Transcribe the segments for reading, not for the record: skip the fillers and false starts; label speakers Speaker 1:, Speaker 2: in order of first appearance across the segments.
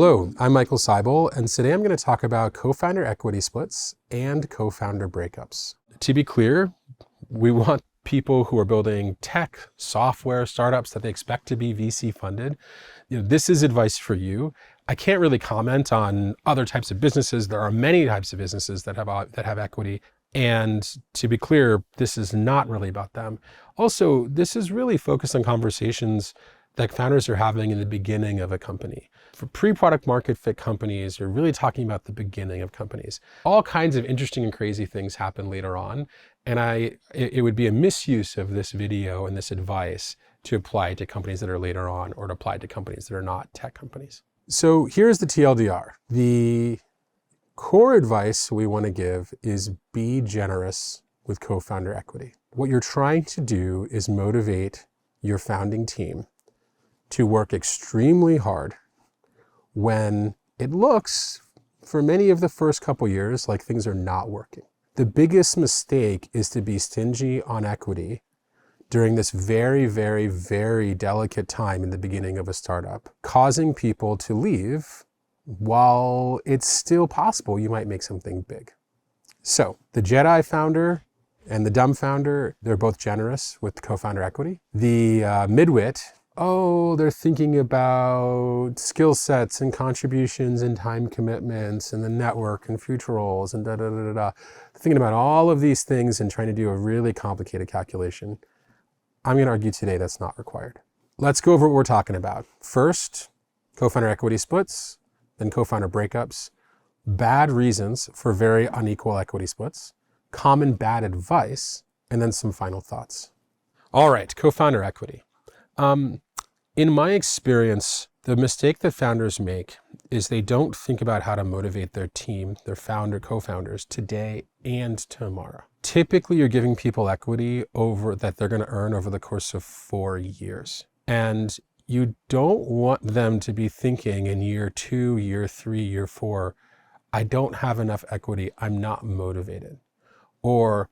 Speaker 1: Hello, I'm Michael Seibel, and today I'm going to talk about co-founder equity splits and co-founder breakups. To be clear, we want people who are building tech, software, startups that they expect to be VC funded. This is advice for you. I can't really comment on other types of businesses. There are many types of businesses that have equity. And to be clear, this is not really about them. Also, this is really focused on conversations that founders are having in the beginning of a company. For pre-product market fit companies, you're really talking about the beginning of companies. All kinds of interesting and crazy things happen later on. And it would be a misuse of this video and this advice to apply to companies that are later on or to apply to companies that are not tech companies. So here's the TLDR. The core advice we want to give is be generous with co-founder equity. What you're trying to do is motivate your founding team to work extremely hard when it looks, for many of the first couple years, like things are not working. The biggest mistake is to be stingy on equity during this very, very, very delicate time in the beginning of a startup, causing people to leave while it's still possible you might make something big. So the Jedi founder and the dumb founder, they're both generous with co-founder equity. The midwit, they're thinking about skill sets and contributions and time commitments and the network and future roles and thinking about all of these things and trying to do a really complicated calculation. I'm going to argue today that's not required. Let's go over what we're talking about. First, co-founder equity splits, then co-founder breakups, bad reasons for very unequal equity splits, common bad advice, and then some final thoughts. All right, co-founder equity. In my experience, the mistake that founders make is they don't think about how to motivate their team, their co-founders today and tomorrow. Typically, you're giving people equity that they're going to earn over the course of 4 years. And you don't want them to be thinking in year 2, year 3, year 4, I don't have enough equity, I'm not motivated. Or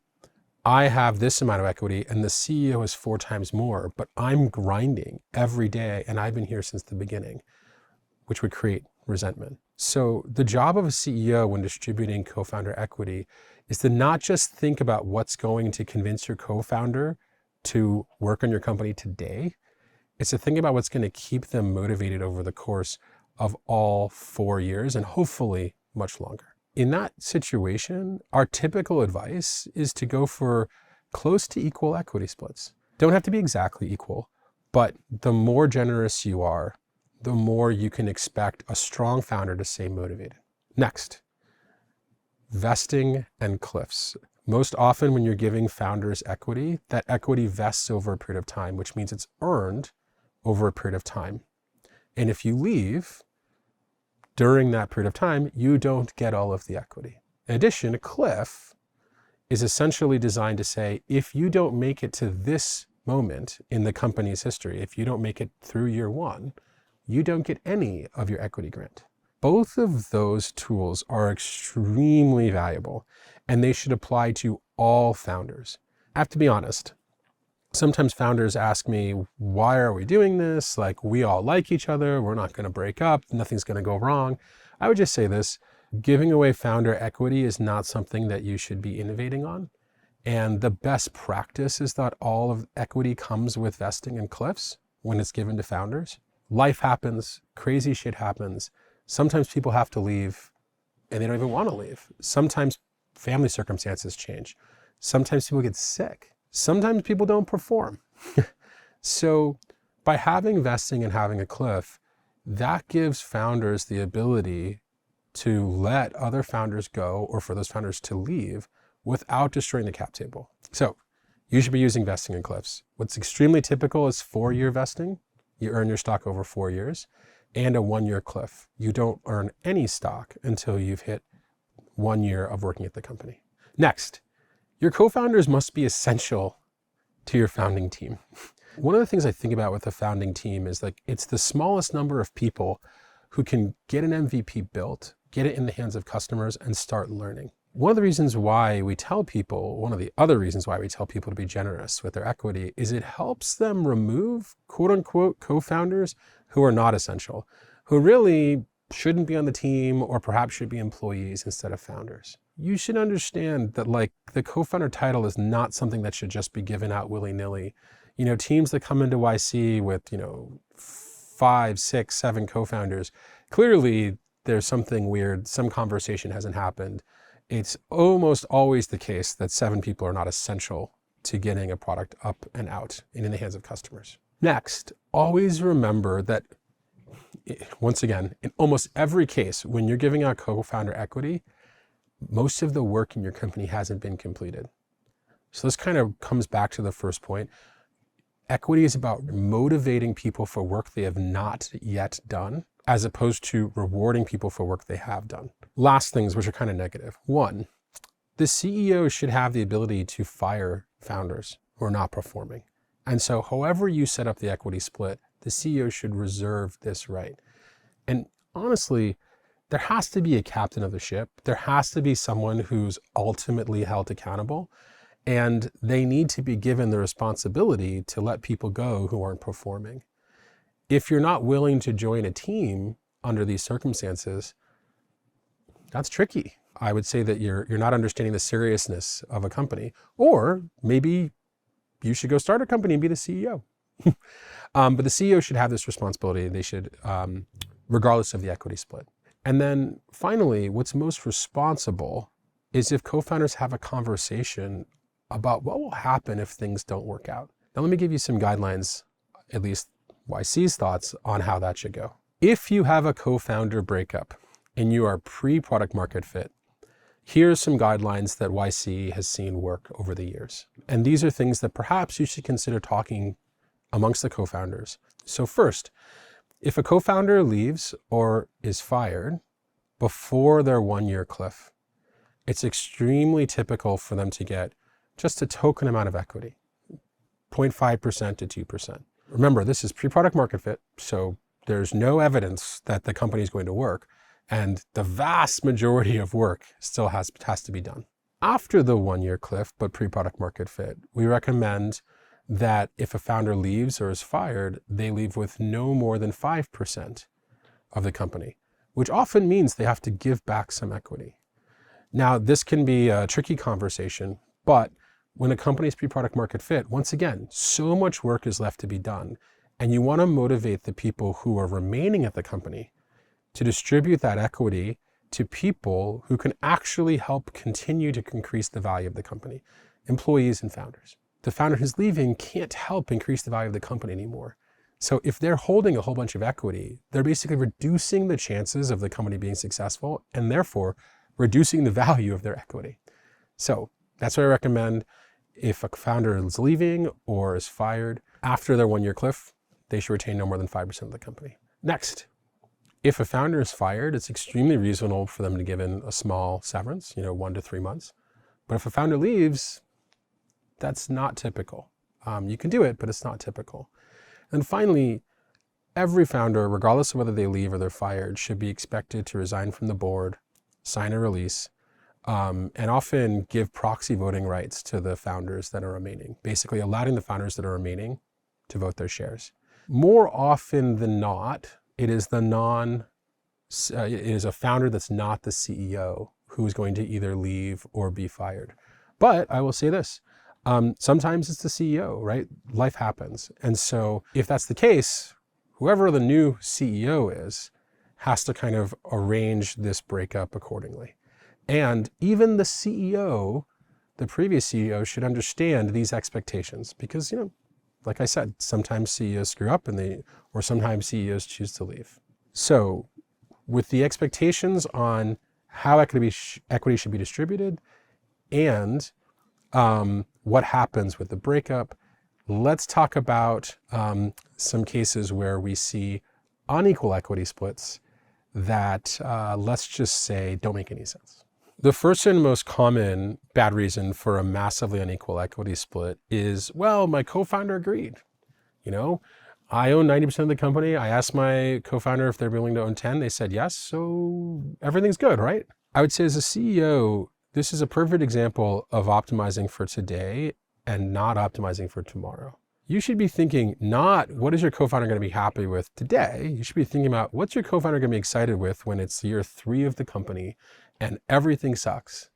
Speaker 1: I have this amount of equity and the CEO is 4 times more, but I'm grinding every day and I've been here since the beginning, which would create resentment. So the job of a CEO when distributing co-founder equity is to not just think about what's going to convince your co-founder to work on your company today. It's to think about what's going to keep them motivated over the course of all 4 years and hopefully much longer. In that situation, our typical advice is to go for close to equal equity splits. Don't have to be exactly equal, but the more generous you are, the more you can expect a strong founder to stay motivated. Next, vesting and cliffs. Most often when you're giving founders equity, that equity vests over a period of time, which means it's earned over a period of time. And if you leave during that period of time, you don't get all of the equity. In addition, a cliff is essentially designed to say, if you don't make it to this moment in the company's history, if you don't make it through year 1, you don't get any of your equity grant. Both of those tools are extremely valuable, and they should apply to all founders. I have to be honest. Sometimes founders ask me, why are we doing this? Like, we all like each other. We're not going to break up. Nothing's going to go wrong. I would just say this, giving away founder equity is not something that you should be innovating on. And the best practice is that all of equity comes with vesting and cliffs when it's given to founders. Life happens, crazy shit happens. Sometimes people have to leave and they don't even want to leave. Sometimes family circumstances change. Sometimes people get sick. Sometimes people don't perform. So by having vesting and having a cliff, that gives founders the ability to let other founders go or for those founders to leave without destroying the cap table. So you should be using vesting and cliffs. What's extremely typical is 4-year vesting. You earn your stock over 4 years, and a 1-year cliff. You don't earn any stock until you've hit 1 year of working at the company. Next, your co-founders must be essential to your founding team. One of the things I think about with a founding team is like, it's the smallest number of people who can get an MVP built, get it in the hands of customers and start learning. One of the other reasons why we tell people to be generous with their equity is it helps them remove quote unquote co-founders who are not essential, who really shouldn't be on the team or perhaps should be employees instead of founders. You should understand that like the co-founder title is not something that should just be given out willy-nilly. Teams that come into YC with, 5, 6, 7 co-founders, clearly there's something weird, some conversation hasn't happened. It's almost always the case that 7 people are not essential to getting a product up and out and in the hands of customers. Next, always remember that, once again, in almost every case, when you're giving out co-founder equity, most of the work in your company hasn't been completed. So this kind of comes back to the first point. Equity is about motivating people for work they have not yet done, as opposed to rewarding people for work they have done. Last things, which are kind of negative. 1, the CEO should have the ability to fire founders who are not performing. And so however you set up the equity split, the CEO should reserve this right. And honestly, there has to be a captain of the ship. There has to be someone who's ultimately held accountable, and they need to be given the responsibility to let people go who aren't performing. If you're not willing to join a team under these circumstances, that's tricky. I would say that you're not understanding the seriousness of a company, or maybe you should go start a company and be the CEO. But the CEO should have this responsibility. They should, regardless of the equity split. And then finally, what's most responsible is if co-founders have a conversation about what will happen if things don't work out. Now, let me give you some guidelines, at least YC's thoughts on how that should go. If you have a co-founder breakup and you are pre-product market fit, here's some guidelines that YC has seen work over the years. And these are things that perhaps you should consider talking amongst the co-founders. So first, if a co-founder leaves or is fired before their 1-year cliff, it's extremely typical for them to get just a token amount of equity, 0.5% to 2%. Remember, this is pre-product market fit, so there's no evidence that the company is going to work, and the vast majority of work still has to be done. After the 1-year cliff, but pre-product market fit, we recommend that if a founder leaves or is fired, they leave with no more than 5% of the company, which often means they have to give back some equity. Now, this can be a tricky conversation, but when a company is pre-product market fit, once again, so much work is left to be done, and you want to motivate the people who are remaining at the company to distribute that equity to people who can actually help continue to increase the value of the company, employees and founders. The founder who's leaving can't help increase the value of the company anymore. So if they're holding a whole bunch of equity, they're basically reducing the chances of the company being successful and therefore reducing the value of their equity. So that's what I recommend. If a founder is leaving or is fired after their 1-year cliff, they should retain no more than 5% of the company. Next, if a founder is fired, it's extremely reasonable for them to give in a small severance, 1 to 3 months. But if a founder leaves, that's not typical. You can do it, but it's not typical. And finally, every founder, regardless of whether they leave or they're fired, should be expected to resign from the board, sign a release, and often give proxy voting rights to the founders that are remaining, basically allowing the founders that are remaining to vote their shares. More often than not, it is a founder that's not the CEO who is going to either leave or be fired. But I will say this, sometimes it's the CEO, right? Life happens. And so if that's the case, whoever the new CEO is has to kind of arrange this breakup accordingly. And even the CEO, the previous CEO, should understand these expectations because, like I said, sometimes CEOs screw up or sometimes CEOs choose to leave. So with the expectations on how equity should be distributed and what happens with the breakup, let's talk about some cases where we see unequal equity splits that, let's just say, don't make any sense. The first and most common bad reason for a massively unequal equity split is, well, my co-founder agreed. I own 90% of the company. I asked my co-founder if they're willing to own 10. They said yes, so everything's good, right? I would say as a CEO, this is a perfect example of optimizing for today and not optimizing for tomorrow. You should be thinking not what is your co-founder going to be happy with today. You should be thinking about what's your co-founder going to be excited with when it's year 3 of the company and everything sucks.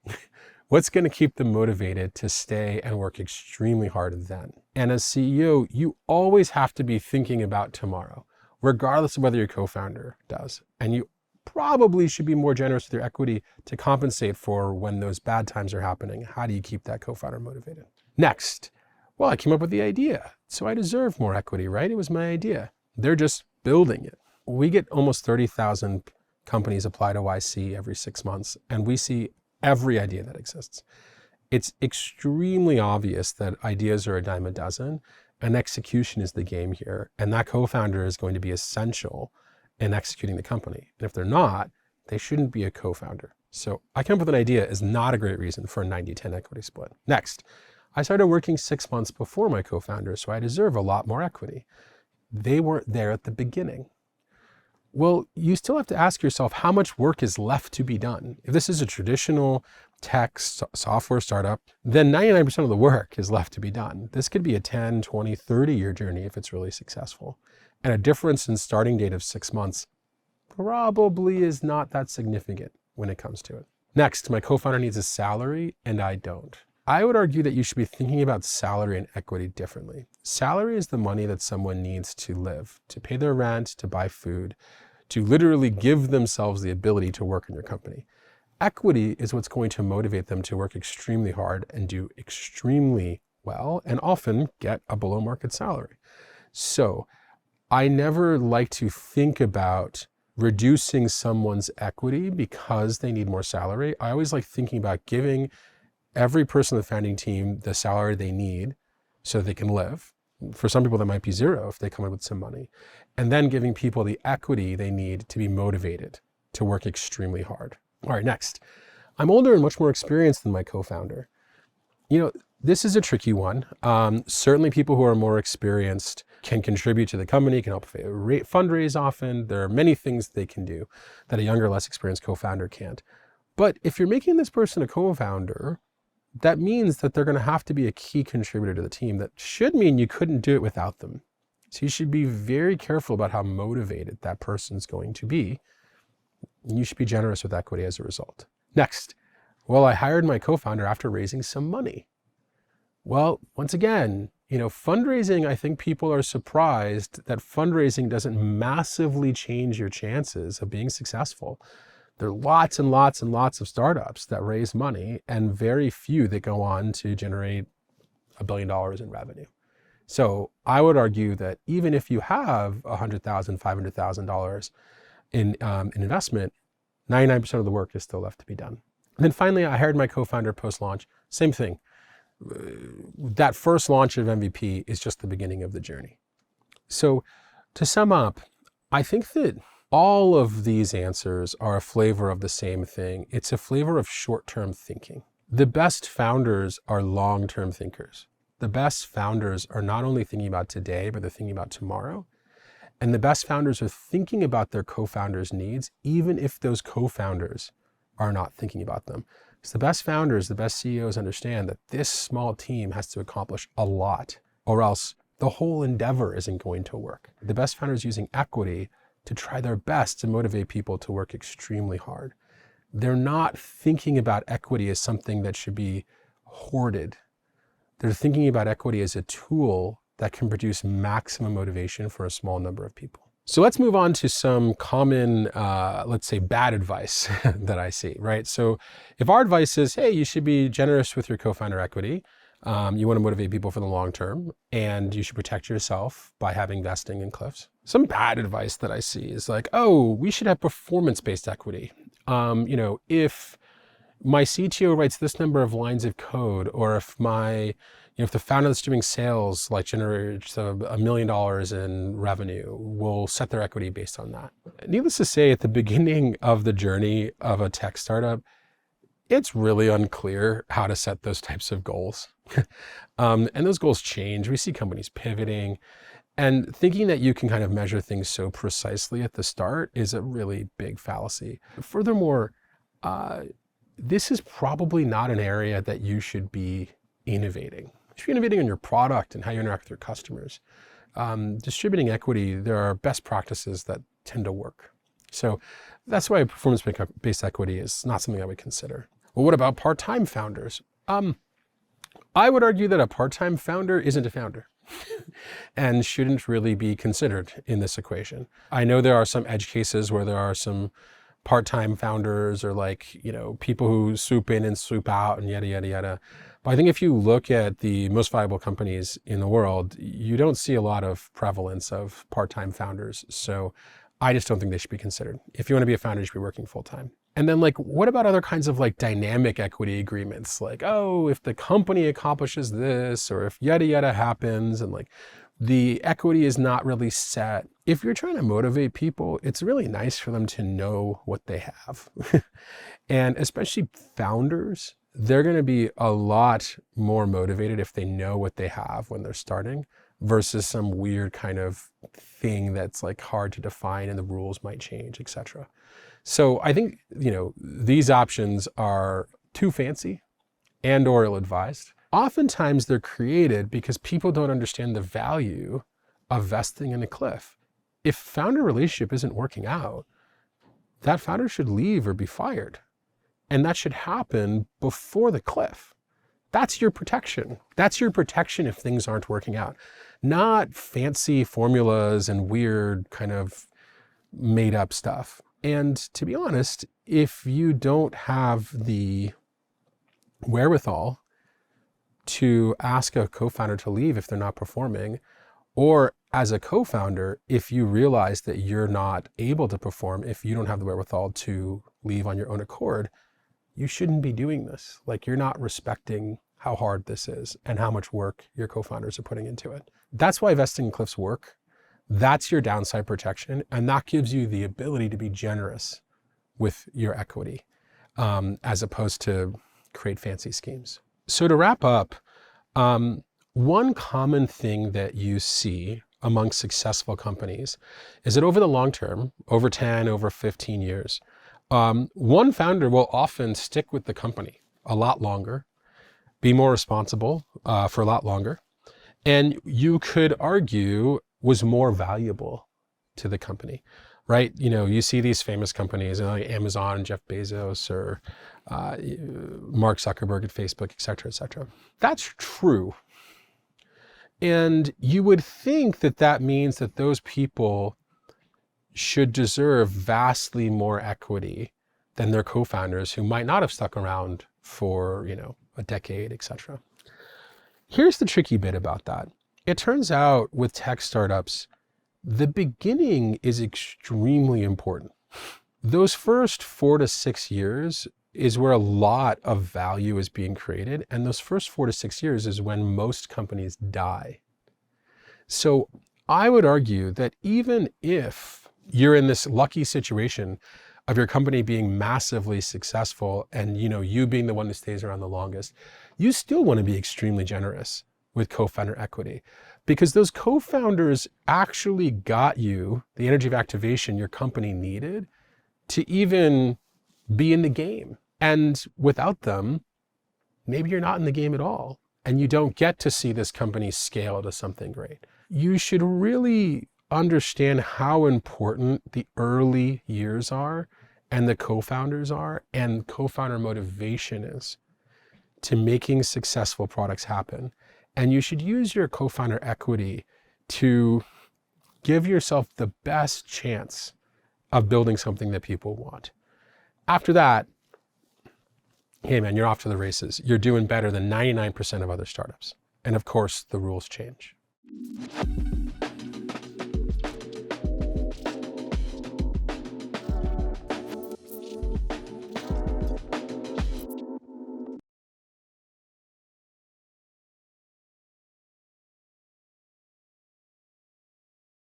Speaker 1: What's going to keep them motivated to stay and work extremely hard then? And as CEO, you always have to be thinking about tomorrow, regardless of whether your co-founder does. And you probably should be more generous with your equity to compensate for when those bad times are happening. How do you keep that co-founder motivated? Next, well, I came up with the idea, so I deserve more equity, right? It was my idea. They're just building it. We get almost 30,000 companies apply to YC every 6 months, and we see every idea that exists. It's extremely obvious that ideas are a dime a dozen, and execution is the game here. And that co-founder is going to be essential in executing the company. And if they're not, they shouldn't be a co-founder. So I came up with an idea is not a great reason for a 90-10 equity split. Next, I started working 6 months before my co-founder, so I deserve a lot more equity. They weren't there at the beginning. Well, you still have to ask yourself how much work is left to be done. If this is a traditional tech software startup, then 99% of the work is left to be done. This could be a 10, 20, 30-year journey if it's really successful. And a difference in starting date of 6 months probably is not that significant when it comes to it. Next, my co-founder needs a salary and I don't. I would argue that you should be thinking about salary and equity differently. Salary is the money that someone needs to live, to pay their rent, to buy food, to literally give themselves the ability to work in your company. Equity is what's going to motivate them to work extremely hard and do extremely well, and often get a below market salary. So I never like to think about reducing someone's equity because they need more salary. I always like thinking about giving every person on the founding team the salary they need so they can live. For some people, that might be zero if they come in with some money. And then giving people the equity they need to be motivated to work extremely hard. All right, next. I'm older and much more experienced than my co-founder. This is a tricky one. Certainly people who are more experienced can contribute to the company, can help fundraise often. There are many things they can do that a younger, less experienced co-founder can't. But if you're making this person a co-founder, that means that they're going to have to be a key contributor to the team. That should mean you couldn't do it without them. So you should be very careful about how motivated that person's going to be. And you should be generous with equity as a result. Next, well, I hired my co-founder after raising some money. Well, once again, fundraising, I think people are surprised that fundraising doesn't massively change your chances of being successful. There are lots and lots and lots of startups that raise money and very few that go on to generate $1 billion in revenue. So I would argue that even if you have $100,000, $500,000 in investment, 99% of the work is still left to be done. And then finally, I hired my co-founder post-launch. Same thing. That first launch of MVP is just the beginning of the journey. So to sum up, I think that all of these answers are a flavor of the same thing. It's a flavor of short-term thinking. The best founders are long-term thinkers. The best founders are not only thinking about today, but they're thinking about tomorrow. And the best founders are thinking about their co-founders' needs, even if those co-founders are not thinking about them. Because the best founders, the best CEOs understand that this small team has to accomplish a lot, or else the whole endeavor isn't going to work. The best founders using equity to try their best to motivate people to work extremely hard. They're not thinking about equity as something that should be hoarded. They're thinking about equity as a tool that can produce maximum motivation for a small number of people. So let's move on to some common, let's say, bad advice that I see, right? So if our advice is, hey, you should be generous with your co-founder equity, you want to motivate people for the long term, and you should protect yourself by having vesting in cliffs. Some bad advice that I see is like, oh, we should have performance-based equity. If my CTO writes this number of lines of code, or if the founder that's doing sales generates $1 million in revenue, we'll set their equity based on that. Needless to say, at the beginning of the journey of a tech startup, it's really unclear how to set those types of goals. And those goals change. We see companies pivoting, and thinking that you can kind of measure things so precisely at the start is a really big fallacy. Furthermore, this is probably not an area that you should be innovating. if you're innovating on your product and how you interact with your customers, distributing equity, there are best practices that tend to work. So that's why performance-based equity is not something I would consider. Well, what about part-time founders? I would argue that a part-time founder isn't a founder and shouldn't really be considered in this equation. I know there are some edge cases where there are some part-time founders or people who swoop in and swoop out and yada, yada, yada. But I think if you look at the most valuable companies in the world, you don't see a lot of prevalence of part-time founders. So I just don't think they should be considered. If you want to be a founder, you should be working full-time. And then what about other kinds of dynamic equity agreements? If the company accomplishes this, or if yada, yada happens, and the equity is not really set. If you're trying to motivate people, it's really nice for them to know what they have. And especially founders, they're going to be a lot more motivated if they know what they have when they're starting versus some weird kind of thing that's hard to define and the rules might change, etc. So I think, these options are too fancy and or ill-advised. Oftentimes they're created because people don't understand the value of vesting in a cliff. If founder relationship isn't working out, that founder should leave or be fired. And that should happen before the cliff. That's your protection. That's your protection if things aren't working out. Not fancy formulas and weird kind of made up stuff. And to be honest, if you don't have the wherewithal to ask a co-founder to leave if they're not performing, or as a co-founder, if you realize that you're not able to perform, if you don't have the wherewithal to leave on your own accord, you shouldn't be doing this. You're not respecting how hard this is and how much work your co-founders are putting into it. That's why vesting in cliffs work. That's your downside protection. And that gives you the ability to be generous with your equity, as opposed to create fancy schemes. So to wrap up, one common thing that you see among successful companies is that over the long term, over 10, over 15 years, one founder will often stick with the company a lot longer, be more responsible for a lot longer, and you could argue was more valuable to the company, right? You see these famous companies like Amazon, Jeff Bezos, or Mark Zuckerberg at Facebook, et cetera, et cetera. That's true. And you would think that that means that those people should deserve vastly more equity than their co-founders who might not have stuck around for, a decade, et cetera. Here's the tricky bit about that. It turns out with tech startups, the beginning is extremely important. Those first 4 to 6 years is where a lot of value is being created. And those first 4 to 6 years is when most companies die. So I would argue that even if you're in this lucky situation of your company being massively successful and you being the one who stays around the longest, you still want to be extremely generous with co-founder equity, because those co-founders actually got you the energy of activation your company needed to even be in the game. And without them, maybe you're not in the game at all, and you don't get to see this company scale to something great. You should really understand how important the early years are and the co-founders are, and co-founder motivation is to making successful products happen. And you should use your co-founder equity to give yourself the best chance of building something that people want. After that, hey man, you're off to the races. You're doing better than 99% of other startups. And of course, the rules change.